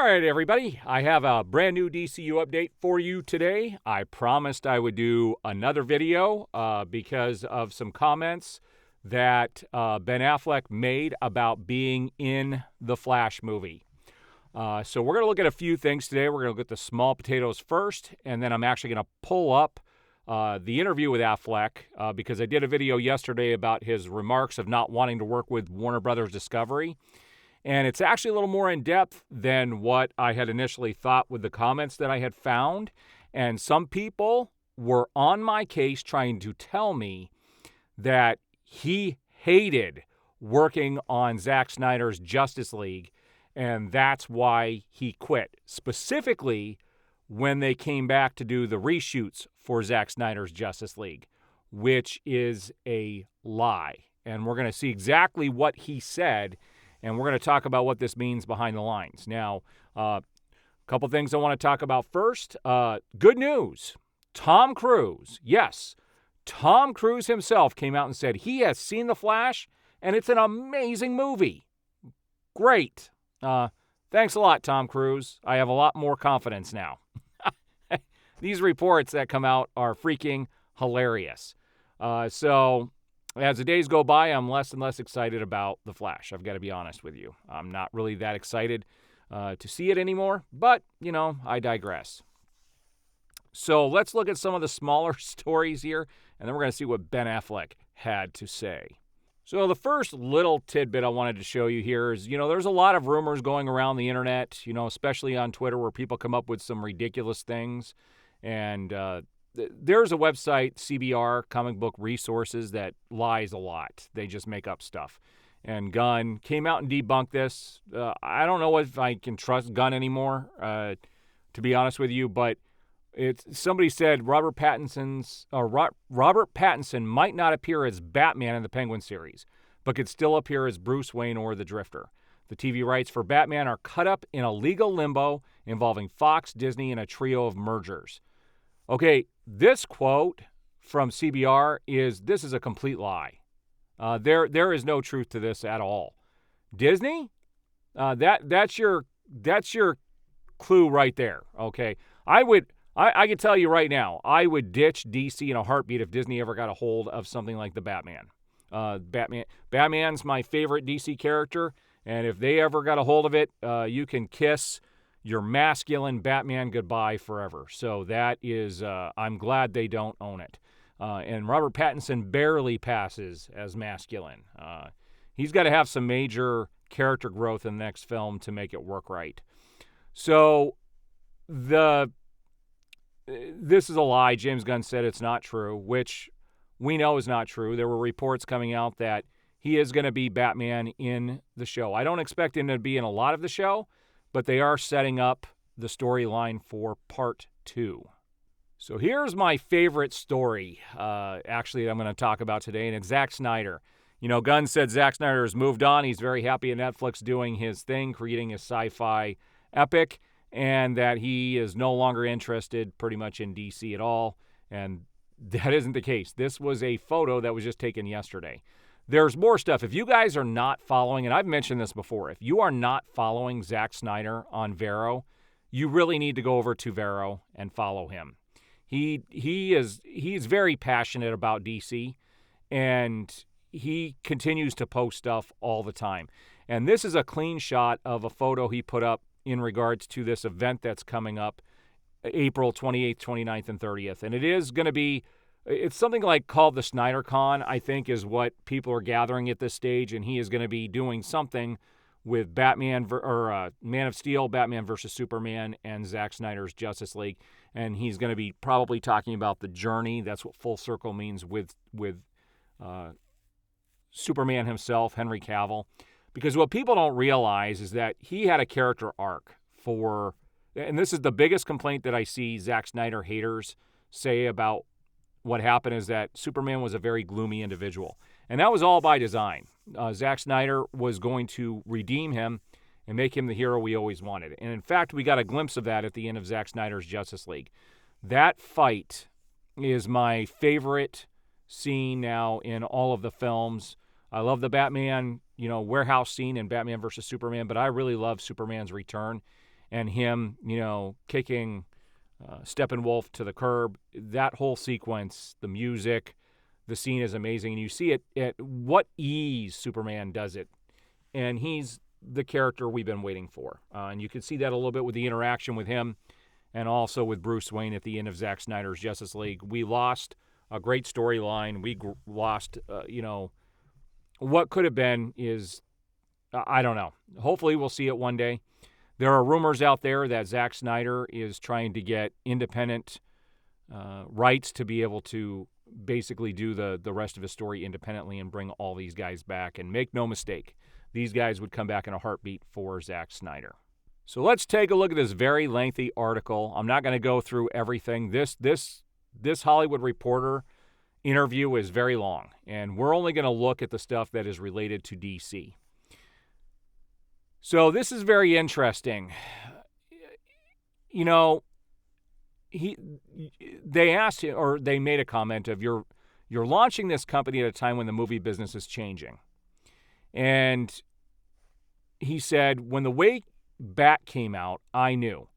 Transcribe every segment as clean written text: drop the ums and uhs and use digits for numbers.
right, everybody. I have a brand new DCU update for you today. I promised I would do another video because of some comments that Ben Affleck made about being in the Flash movie. So we're going to look at a few things today. We're going to look at the small potatoes first, and then I'm actually going to pull up the interview with Affleck because I did a video yesterday about his remarks of not wanting to work with Warner Brothers Discovery. And it's actually a little more in-depth than what I had initially thought with the comments that I had found. And some people were on my case trying to tell me that he hated working on Zack Snyder's Justice League, and that's why he quit. Specifically, when they came back to do the reshoots for Zack Snyder's Justice League, which is a lie. And we're going to see exactly what he said, and we're going to talk about what this means behind the lines. Now, a couple things I want to talk about first. Good news. Tom Cruise, yes, Tom Cruise himself came out and said he has seen The Flash, and it's an amazing movie. Great. Thanks a lot, Tom Cruise. I have a lot more confidence now. These reports that come out are freaking hilarious. So as the days go by, I'm less and less excited about The Flash. I've got to be honest with you. I'm not really that excited to see it anymore, but, I digress. So let's look at some of the smaller stories here, and then we're going to see what Ben Affleck had to say. So the first little tidbit I wanted to show you here is, there's a lot of rumors going around the internet, especially on Twitter, where people come up with some ridiculous things. And there's a website, CBR, Comic Book Resources, that lies a lot. They just make up stuff. And Gunn came out and debunked this. I don't know if I can trust Gunn anymore, to be honest with you, but somebody said Robert Pattinson might not appear as Batman in the Penguin series, but could still appear as Bruce Wayne or the Drifter. The TV rights for Batman are cut up in a legal limbo involving Fox, Disney, and a trio of mergers. Okay, this quote from CBR this is a complete lie. There is no truth to this at all. Disney, that's your clue right there. Okay, I can tell you right now, I would ditch DC in a heartbeat if Disney ever got a hold of something like the Batman. Batman's my favorite DC character, and if they ever got a hold of it, you can kiss your masculine Batman goodbye forever. So that is, I'm glad they don't own it. And Robert Pattinson barely passes as masculine. He's got to have some major character growth in the next film to make it work right. So this is a lie. James Gunn said it's not true, which we know is not true. There were reports coming out that he is going to be Batman in the show. I don't expect him to be in a lot of the show, but they are setting up the storyline for part 2. So here's my favorite story, actually, that I'm going to talk about today, and it's Zack Snyder. Gunn said Zack Snyder has moved on. He's very happy at Netflix doing his thing, creating a sci-fi epic, and that he is no longer interested pretty much in DC at all, and that isn't the case. This was a photo that was just taken yesterday. There's more stuff. If you guys are not following, and I've mentioned this before, if you are not following Zack Snyder on Vero, you really need to go over to Vero and follow him. He's very passionate about DC, and he continues to post stuff all the time. And this is a clean shot of a photo he put up in regards to this event that's coming up April 28th, 29th, and 30th. And it is going to be, it's something like called the Snyder Con, I think, is what people are gathering at this stage. And he is going to be doing something with Man of Steel, Batman versus Superman, and Zack Snyder's Justice League. And he's going to be probably talking about the journey. That's what full circle means with Superman himself, Henry Cavill. Because what people don't realize is that he had a character arc and this is the biggest complaint that I see Zack Snyder haters say about what happened, is that Superman was a very gloomy individual. And that was all by design. Zack Snyder was going to redeem him and make him the hero we always wanted. And in fact, we got a glimpse of that at the end of Zack Snyder's Justice League. That fight is my favorite scene now in all of the films. I love the Batman, warehouse scene in Batman versus Superman, but I really love Superman's return. and him, kicking Steppenwolf to the curb. That whole sequence, the music, the scene is amazing. And you see it at what ease Superman does it. And he's the character we've been waiting for. And you can see that a little bit with the interaction with him and also with Bruce Wayne at the end of Zack Snyder's Justice League. We lost a great storyline. We lost, what could have been is, I don't know. Hopefully we'll see it one day. There are rumors out there that Zack Snyder is trying to get independent rights to be able to basically do the rest of his story independently and bring all these guys back. And make no mistake, these guys would come back in a heartbeat for Zack Snyder. So let's take a look at this very lengthy article. I'm not going to go through everything. This Hollywood Reporter interview is very long, and we're only going to look at the stuff that is related to DC. So this is very interesting. They asked him, or they made a comment of, you're launching this company at a time when the movie business is changing. And he said, when The Way Back came out, I knew.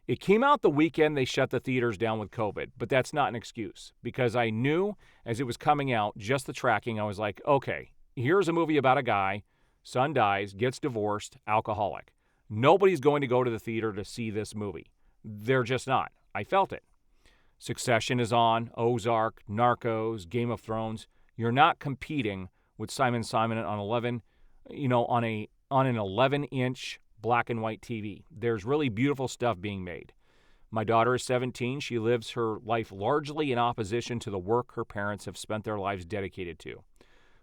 It came out the weekend they shut the theaters down with COVID, but that's not an excuse, because I knew as it was coming out, just the tracking, I was like, okay, here's a movie about a guy, son dies, gets divorced, alcoholic. Nobody's going to go to the theater to see this movie. They're just not. I felt it. Succession is on, Ozark, Narcos, Game of Thrones. You're not competing with Simon on on an 11-inch black and white TV. There's really beautiful stuff being made. My daughter is 17. She lives her life largely in opposition to the work her parents have spent their lives dedicated to,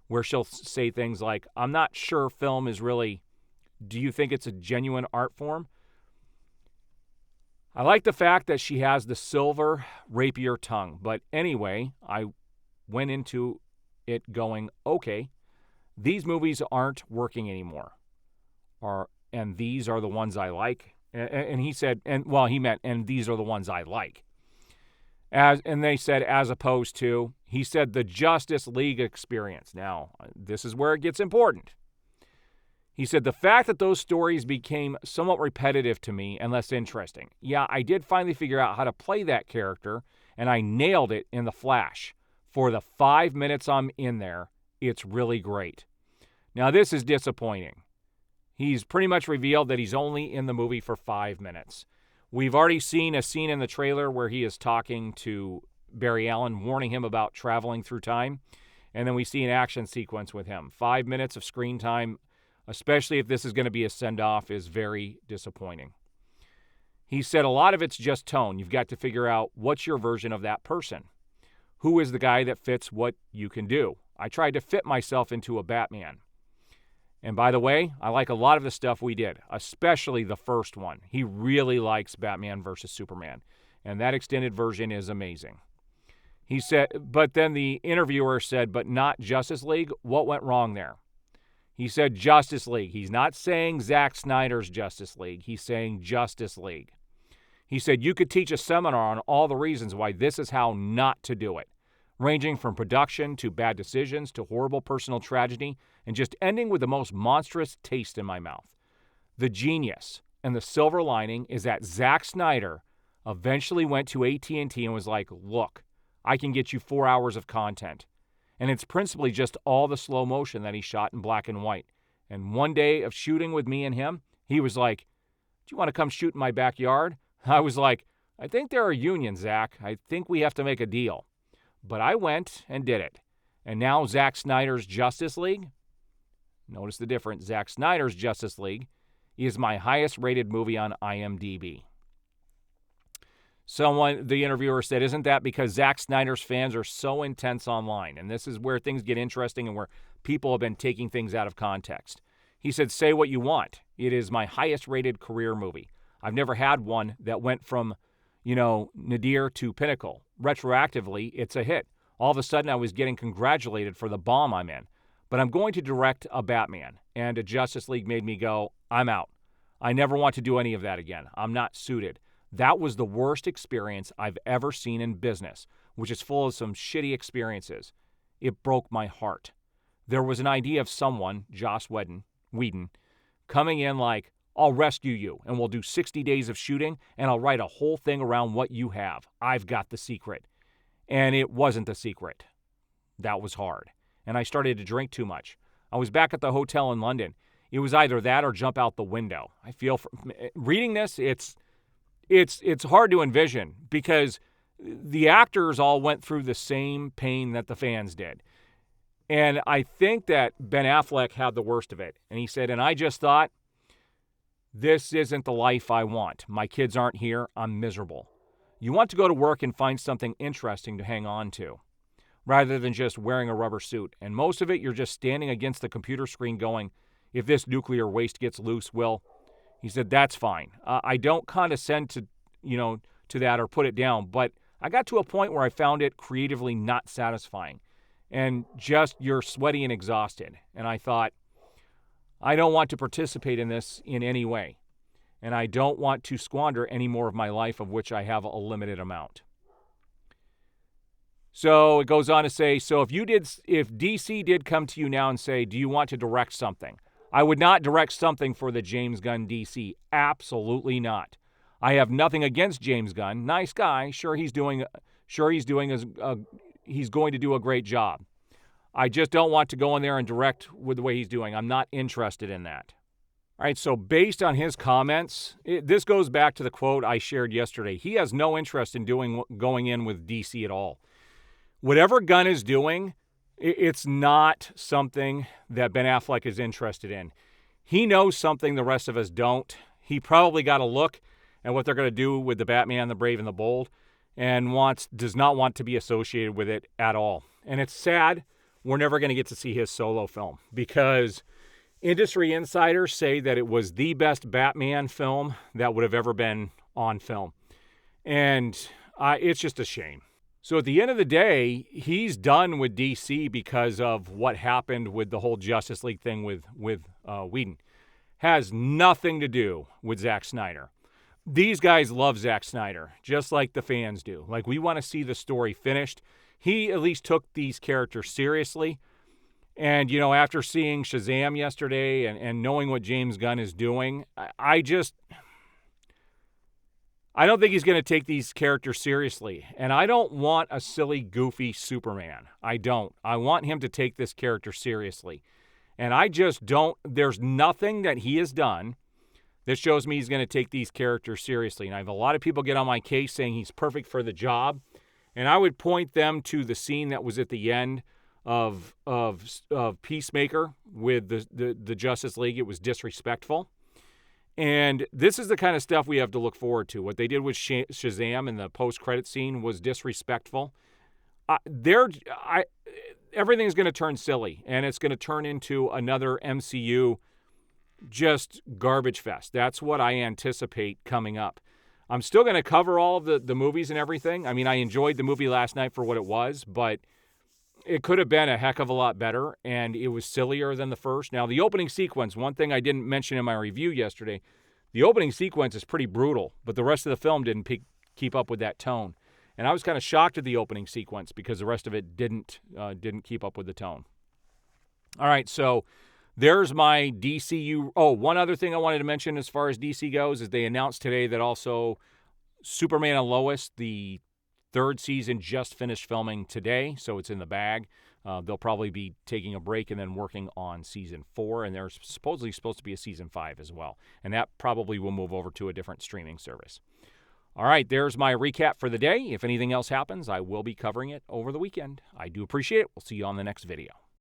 where she'll say things like, I'm not sure film is really, do you think it's a genuine art form? I like the fact that she has the silver rapier tongue. But anyway, I went into it going, okay, these movies aren't working anymore. And these are the ones I like. And he said, he meant, and these are the ones I like. And they said, as opposed to, he said, the Justice League experience. Now, this is where it gets important. He said, the fact that those stories became somewhat repetitive to me and less interesting. Yeah, I did finally figure out how to play that character, and I nailed it in The Flash. For the 5 minutes I'm in there, it's really great. Now, this is disappointing. He's pretty much revealed that he's only in the movie for 5 minutes. We've already seen a scene in the trailer where he is talking to Barry Allen, warning him about traveling through time. And then we see an action sequence with him. 5 minutes of screen time, especially if this is going to be a send-off, is very disappointing. He said a lot of it's just tone. You've got to figure out what's your version of that person. Who is the guy that fits what you can do? I tried to fit myself into a Batman. And by the way, I like a lot of the stuff we did, especially the first one. He really likes Batman versus Superman. And that extended version is amazing. He said, but then the interviewer said, but not Justice League? What went wrong there? He said Justice League. He's not saying Zack Snyder's Justice League. He's saying Justice League. He said, you could teach a seminar on all the reasons why this is how not to do it, ranging from production to bad decisions to horrible personal tragedy, and just ending with the most monstrous taste in my mouth. The genius and the silver lining is that Zack Snyder eventually went to AT&T and was like, look, I can get you 4 hours of content. And it's principally just all the slow motion that he shot in black and white. And one day of shooting with me and him, he was like, do you want to come shoot in my backyard? I was like, I think there are unions, Zach. I think we have to make a deal. But I went and did it. And now Zack Snyder's Justice League, notice the difference, Zack Snyder's Justice League is my highest rated movie on IMDb. The interviewer said, isn't that because Zack Snyder's fans are so intense online? And this is where things get interesting and where people have been taking things out of context. He said, say what you want. It is my highest rated career movie. I've never had one that went from, nadir to pinnacle. Retroactively, it's a hit. All of a sudden, I was getting congratulated for the bomb I'm in. But I'm going to direct a Batman, and a Justice League made me go, I'm out. I never want to do any of that again. I'm not suited. That was the worst experience I've ever seen in business, which is full of some shitty experiences. It broke my heart. There was an idea of someone, Joss Whedon, coming in like, I'll rescue you, and we'll do 60 days of shooting, and I'll write a whole thing around what you have. I've got the secret. And it wasn't the secret. That was hard. And I started to drink too much. I was back at the hotel in London. It was either that or jump out the window. I feel reading this, it's hard to envision because the actors all went through the same pain that the fans did. And I think that Ben Affleck had the worst of it. And he said, and I just thought, this isn't the life I want. My kids aren't here. I'm miserable. You want to go to work and find something interesting to hang on to, rather than just wearing a rubber suit. And most of it, you're just standing against the computer screen going, if this nuclear waste gets loose, well, he said, that's fine. I don't condescend to that or put it down, but I got to a point where I found it creatively not satisfying. And just you're sweaty and exhausted. And I thought, I don't want to participate in this in any way. And I don't want to squander any more of my life, of which I have a limited amount. So it goes on to say, so if DC did come to you now and say, do you want to direct something? I would not direct something for the James Gunn DC. Absolutely not. I have nothing against James Gunn. Nice guy. He's going to do a great job. I just don't want to go in there and direct with the way he's doing. I'm not interested in that. All right, so based on his comments, this goes back to the quote I shared yesterday. He has no interest in going in with DC at all. Whatever Gunn is doing, it's not something that Ben Affleck is interested in. He knows something the rest of us don't. He probably got a look at what they're going to do with the Batman, the Brave, and the Bold, and does not want to be associated with it at all. And it's sad we're never going to get to see his solo film because industry insiders say that it was the best Batman film that would have ever been on film. And it's just a shame. So at the end of the day, he's done with DC because of what happened with the whole Justice League thing with Whedon. Has nothing to do with Zack Snyder. These guys love Zack Snyder, just like the fans do. Like, we want to see the story finished. He at least took these characters seriously. And, after seeing Shazam yesterday and knowing what James Gunn is doing, I don't think he's going to take these characters seriously. And I don't want a silly, goofy Superman. I don't. I want him to take this character seriously. And I just don't. There's nothing that he has done that shows me he's going to take these characters seriously. And I have a lot of people get on my case saying he's perfect for the job. And I would point them to the scene that was at the end of Peacemaker with the Justice League. It was disrespectful. And this is the kind of stuff we have to look forward to. What they did with Shazam in the post-credit scene was disrespectful. Everything's going to turn silly, and it's going to turn into another MCU just garbage fest. That's what I anticipate coming up. I'm still going to cover all of the movies and everything. I mean, I enjoyed the movie last night for what it was, but it could have been a heck of a lot better, and it was sillier than the first. Now, the opening sequence, one thing I didn't mention in my review yesterday, the opening sequence is pretty brutal, but the rest of the film didn't keep up with that tone. And I was kind of shocked at the opening sequence because the rest of it didn't keep up with the tone. All right, so there's my DCU. Oh, one other thing I wanted to mention as far as DC goes is they announced today that also Superman and Lois, the third season, just finished filming today, so it's in the bag. They'll probably be taking a break and then working on season 4, and there's supposedly supposed to be a season 5 as well. And that probably will move over to a different streaming service. All right, there's my recap for the day. If anything else happens, I will be covering it over the weekend. I do appreciate it. We'll see you on the next video.